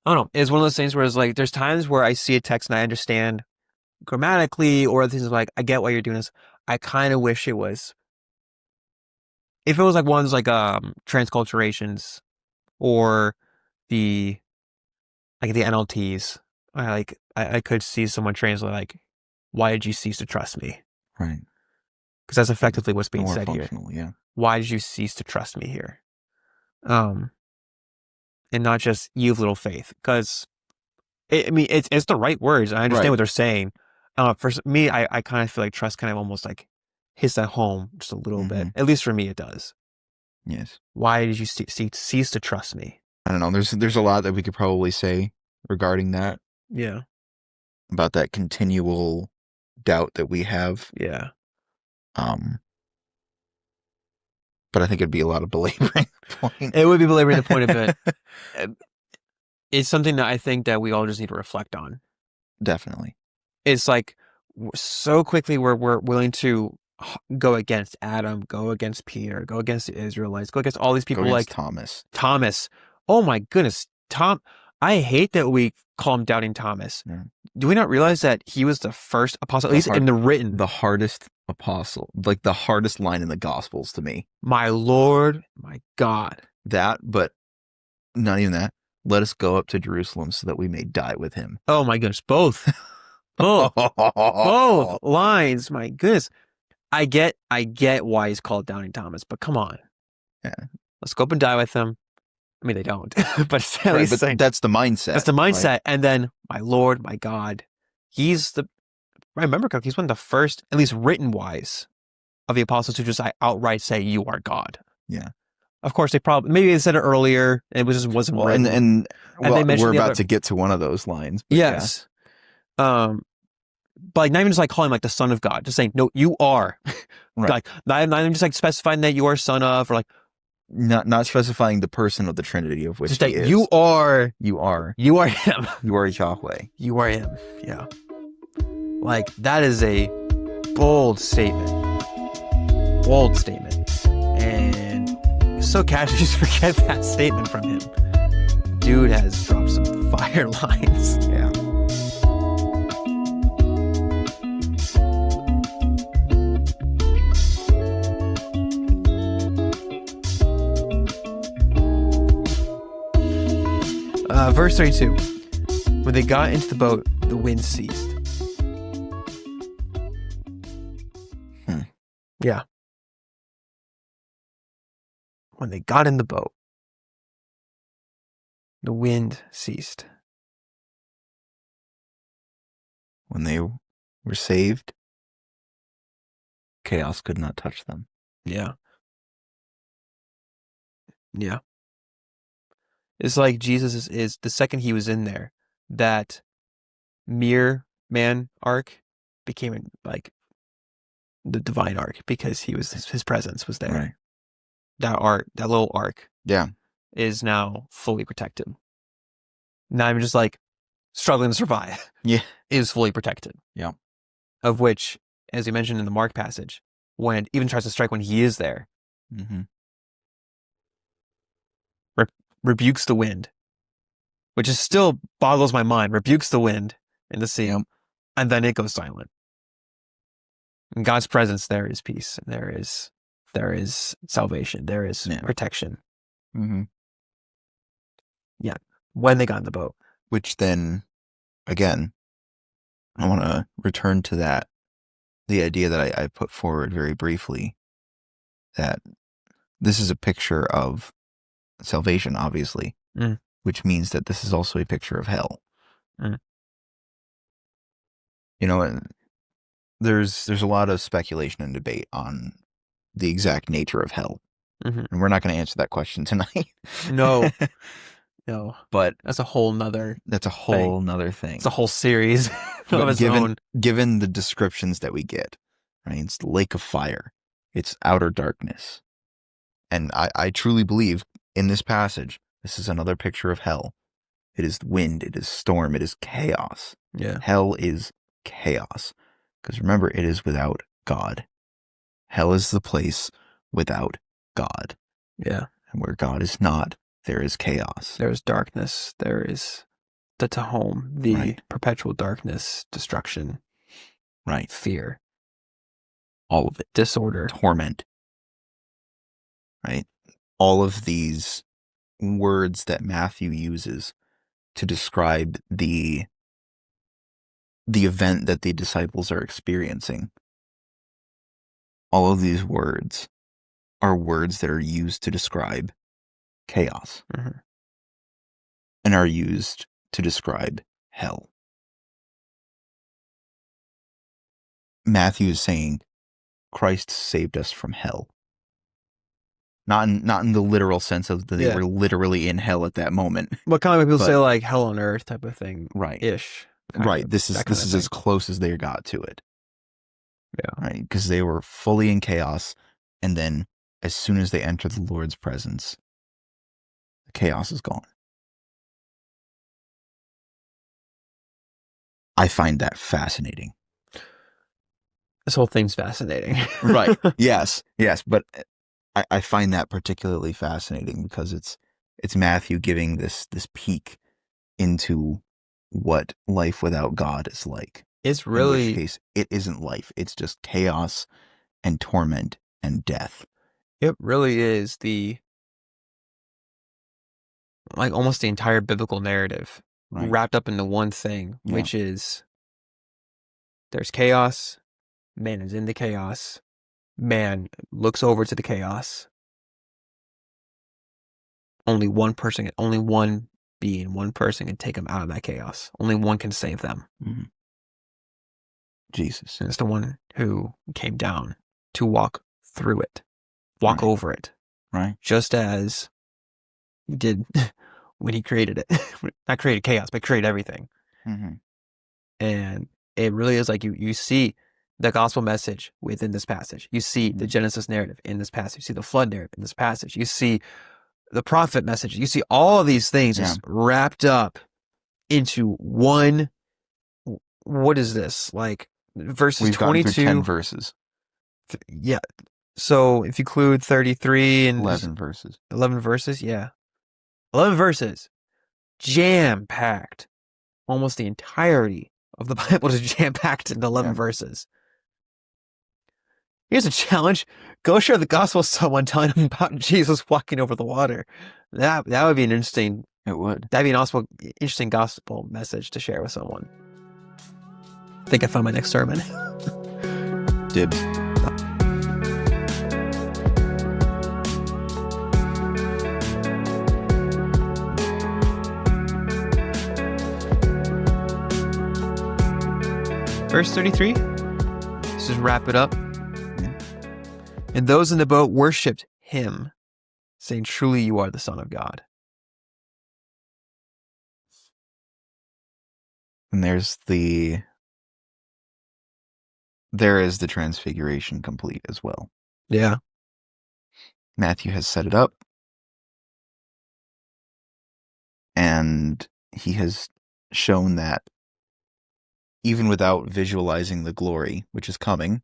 I don't know. It's one of those things where it's like, there's times where I see a text and I understand grammatically, or things like, I get why you're doing this. I kind of wish it was if it was like one of those like transculturations or the NLTs, I could see someone translate like, "Why did you cease to trust me?" Right. Because that's effectively what's being More said here. functional, yeah. Why did you cease to trust me here? And not just you have little faith, because it's the right words. I understand Right. what they're saying. For me, I kind of feel like trust kind of almost like hits that home just a little bit. At least for me, it does. Yes. Why did you cease to trust me? I don't know. There's a lot that we could probably say regarding that. Yeah. About that continual doubt that we have. Yeah. But I think it'd be a lot of belaboring the point. It would be belaboring the point a bit. It's something that I think that we all just need to reflect on. Definitely. It's like so quickly we're willing to go against Adam, go against Peter, go against the Israelites, go against all these people like Thomas. Oh my goodness. I hate that we call him Doubting Thomas. Yeah. Do we not realize that he was the first apostle, at least in the written? The hardest apostle, like the hardest line in the Gospels to me. My Lord, my God. That, but not even that. Let us go up to Jerusalem so that we may die with him. Oh my goodness, both. Both lines, my goodness. I get why he's called Doubting Thomas, but come on. Yeah. Let's go up and die with him. I mean, they don't, but at least that's the mindset. That's the mindset. Right? And then, my Lord, my God, I remember correctly, he's one of the first, at least written wise, of the apostles who just outright say, "You are God." Yeah. Of course, maybe they said it earlier. And it just wasn't written. And we're about to get to one of those lines. Yes. Yeah. But like not even just like calling him like the Son of God, just saying, "No, you are." Right. Like not even just like specifying that you are Son of, or like. Not specifying the person of the Trinity of which just he is. You are him. You are Yahweh. You are him. Yeah. Like that is a bold statement. And it's so casual, just forget that statement from him. Dude has dropped some fire lines. Yeah. Verse 32. When they got into the boat, the wind ceased. Yeah. When they got in the boat, the wind ceased. When they were saved, chaos could not touch them. Yeah. Yeah. It's like Jesus is the second he was in there, that mere man ark became like the divine ark because his presence was there. Right. That little ark, is now fully protected. Not even just like struggling to survive. Yeah, is fully protected. Yeah. Of which, as you mentioned in the Mark passage, when it even tries to strike when he is there. Mm-hmm. Rebukes the wind, which is still boggles my mind. Rebukes the wind in the sea, and then it goes silent. In God's presence, there is peace, and there is salvation, there is protection. Mm-hmm. Yeah, when they got in the boat. Which then, again, I want to return to that, the idea that I put forward very briefly, that this is a picture of salvation, obviously, which means that this is also a picture of hell. You know, there's a lot of speculation and debate on the exact nature of hell, and we're not going to answer that question tonight. No, but that's a whole nother. That's a whole nother thing. It's a whole series of its own. Given the descriptions that we get, right? It's the lake of fire. It's outer darkness, and I truly believe in this passage, this is another picture of hell. It is wind, it is storm, it is chaos. Yeah. Hell is chaos. Because remember, it is without God. Hell is the place without God. Yeah. And where God is not, there is chaos. There is darkness. There is the Tehom, the perpetual darkness, destruction. Right. Fear. All of it. Disorder. Torment. right? All of these words that Matthew uses to describe the event that the disciples are experiencing, all of these words are words that are used to describe chaos and are used to describe hell. Matthew is saying Christ saved us from hell. Not in the literal sense of that they were literally in hell at that moment. What kind of people say like hell on earth type of thing, right? Ish. Right. This is as close as they got to it. Yeah. Right. Because they were fully in chaos, and then as soon as they enter the Lord's presence, the chaos is gone. I find that fascinating. This whole thing's fascinating. Right. Yes. But I find that particularly fascinating because it's Matthew giving this peek into what life without God is like. It's really, in which case, it isn't life. It's just chaos and torment and death. It really is almost the entire biblical narrative wrapped up into one thing, which is there's chaos. Man is in the chaos. Man looks over to the chaos. Only one person, only one being, one person can take them out of that chaos. Only one can save them. Mm-hmm. Jesus. And it's the one who came down to walk through it, walk over it. Right. Just as he did when he created it. Not created chaos, but created everything. Mm-hmm. And it really is like you see the gospel message within this passage. You see the Genesis narrative in this passage. You see the flood narrative in this passage. You see the prophet message. You see all of these things just wrapped up into one. What is this? Like verses We've 22. Gotten through 10 verses. Yeah. So if you include 33 and 11 verses. 11 verses, yeah. 11 verses. Jam-packed. Almost the entirety of the Bible is jam-packed into 11 verses. Here's a challenge. Go share the gospel with someone, telling them about Jesus walking over the water. That would be an interesting... It would. That'd be an interesting gospel message to share with someone. I think I found my next sermon. Dibs. Verse 33. Let's just wrap it up. And those in the boat worshipped him, saying, "Truly you are the Son of God." And there is the transfiguration complete as well. Yeah. Matthew has set it up. And he has shown that even without visualizing the glory, which is coming,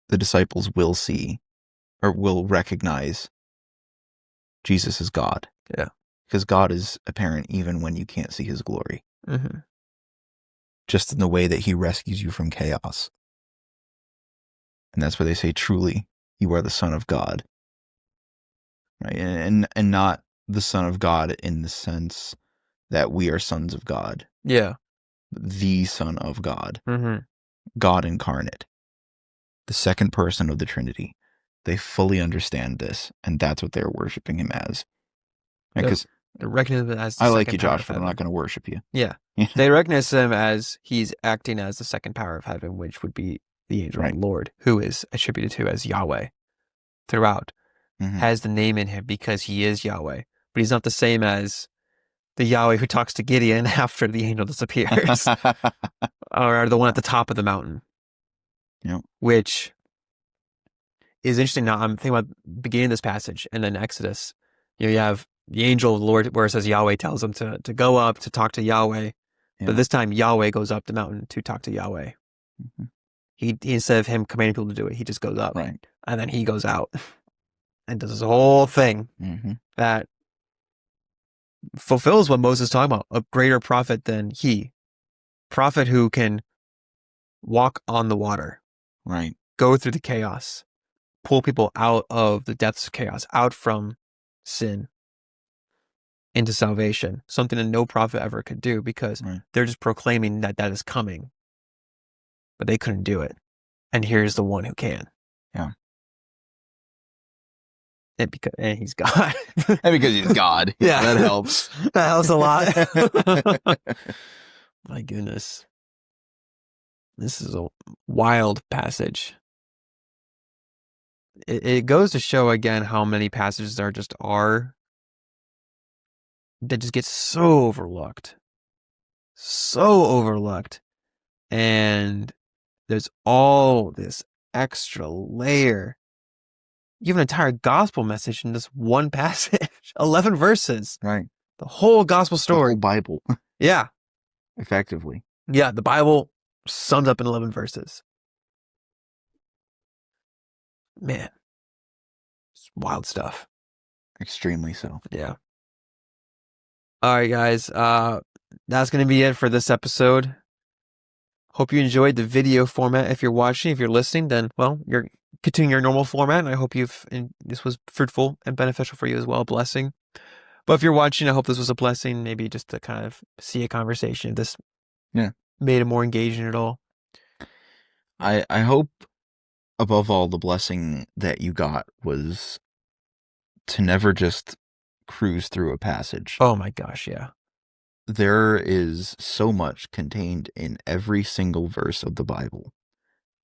the disciples will see or will recognize Jesus as God. Yeah. Because God is apparent even when you can't see his glory. Mm-hmm. Just in the way that he rescues you from chaos. And that's where they say, truly, you are the Son of God. Right? And not the Son of God in the sense that we are sons of God. Yeah. The Son of God. Mm-hmm. God incarnate. The second person of the Trinity. They fully understand this, and that's what they're worshiping him as. Because they recognize him as I like you, Josh, but I'm not going to worship you. Yeah. They recognize him as he's acting as the second power of heaven, which would be the angel of the Lord, who is attributed to as Yahweh throughout. Has the name in him because he is Yahweh. But he's not the same as the Yahweh who talks to Gideon after the angel disappears. Or the one at the top of the mountain. Yep. Which is interesting. Now I'm thinking about beginning of this passage and then Exodus. You have the angel of the Lord where it says Yahweh tells him to go up to talk to Yahweh. Yeah. But this time Yahweh goes up the mountain to talk to Yahweh. Mm-hmm. He instead of him commanding people to do it, he just goes up. Right. And then he goes out and does this whole thing that fulfills what Moses is talking about. A greater prophet than he. Prophet who can walk on the water. Right. go through the chaos, pull people out of the depths of chaos, out from sin into salvation, something that no prophet ever could do because they're just proclaiming that is coming, but they couldn't do it. And here's the one who can. Yeah. And he's God. And because he's God. Yeah. That helps. That helps a lot. My goodness. This is a wild passage. It goes to show again how many passages there just are that just get so overlooked. So overlooked. And there's all this extra layer. You have an entire gospel message in this one passage. 11 verses. Right. The whole gospel story. The whole Bible. Yeah. Effectively. Yeah, the Bible sums up in 11 verses. Man. It's wild stuff. Extremely so. Yeah. All right, guys. That's going to be it for this episode. Hope you enjoyed the video format. If you're watching, if you're listening, then, well, you're continuing your normal format. And I hope this was fruitful and beneficial for you as well. A blessing. But if you're watching, I hope this was a blessing. Maybe just to kind of see a conversation. If this made it more engaging at all. I hope, above all, the blessing that you got was to never just cruise through a passage. Oh my gosh, yeah. There is so much contained in every single verse of the Bible.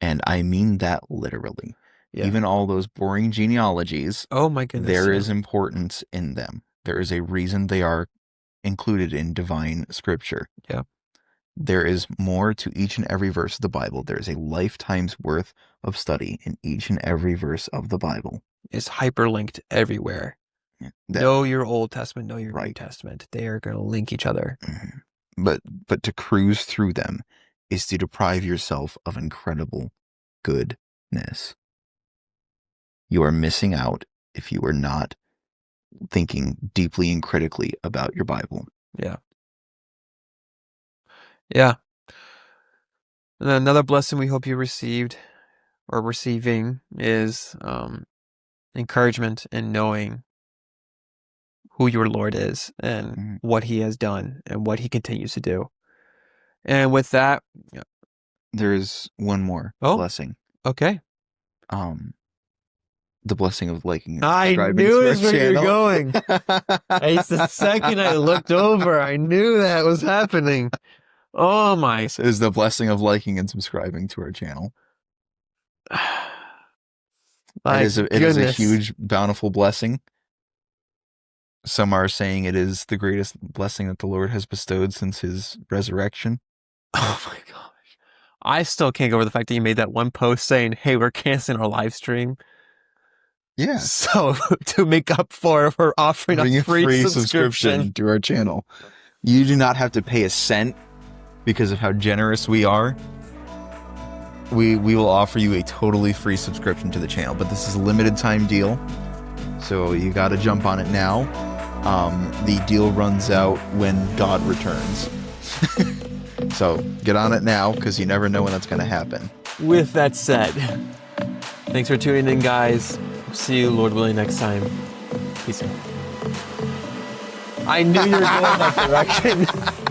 And I mean that literally. Yeah. Even all those boring genealogies. Oh my goodness. There is importance in them. There is a reason they are included in divine scripture. Yeah. There is more to each and every verse of the Bible. There is a lifetime's worth of study in each and every verse of the Bible. It's hyperlinked everywhere. Know your Old Testament, know your New Testament. They are going to link each other. But to cruise through them is to deprive yourself of incredible goodness. You are missing out if you are not thinking deeply and critically about your Bible. Yeah. Yeah. And then another blessing we hope you received or receiving is encouragement in knowing who your Lord is and what he has done and what he continues to do. And with that, there's one more blessing. Okay. The blessing of liking and subscribing to our channel. I knew where you were going. It's the second I looked over, I knew that was happening. Oh my. This is the blessing of liking and subscribing to our channel. It is a huge, bountiful blessing. Some are saying it is the greatest blessing that the Lord has bestowed since his resurrection. Oh my gosh. I still can't get over the fact that you made that one post saying, hey, we're canceling our live stream. Yeah. So to make up for it, we're offering a free subscription to our channel. You do not have to pay a cent because of how generous we are. We will offer you a totally free subscription to the channel, but this is a limited time deal. So you got to jump on it now. The deal runs out when God returns. So get on it now because you never know when that's going to happen. With that said, thanks for tuning in, guys. See you, Lord willing, next time. Peace out. I knew you were going that direction.